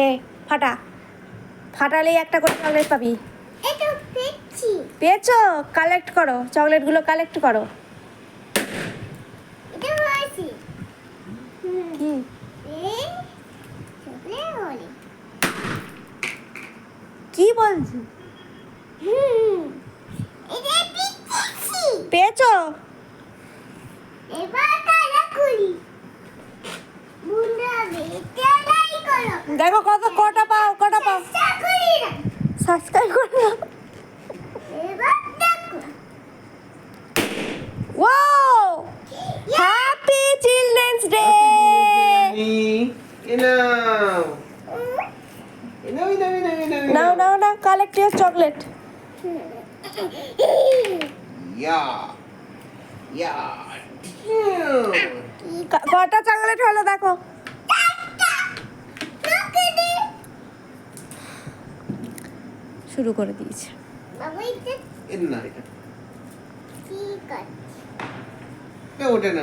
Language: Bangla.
এ ফাটা, ফাটালেই একটা করে চকলেট পাবি। এটা পেয়েছি। পেয়েছো? কালেক্ট করো, চকলেটগুলো কালেক্ট করো। এটা পেয়েছি। কি এই চকলেট হলে। কি বলছি? এটা পেয়েছি। পেয়েছো? এবার কালা করি। বুনা বেটাই করো। দেখো কটা পাও, কটা পাও। চেষ্টা করি না। সাবস্ক্রাইব করো না। এবার দেখো। Wow, happy children's day. নাও নাও না, কালেক্ট ইউর চকলেট। কটা চকলেট হলো দেখো। শুরু করে দিয়েছে। বাবা এটা না এটা ঠিক আছে। ওঠে না।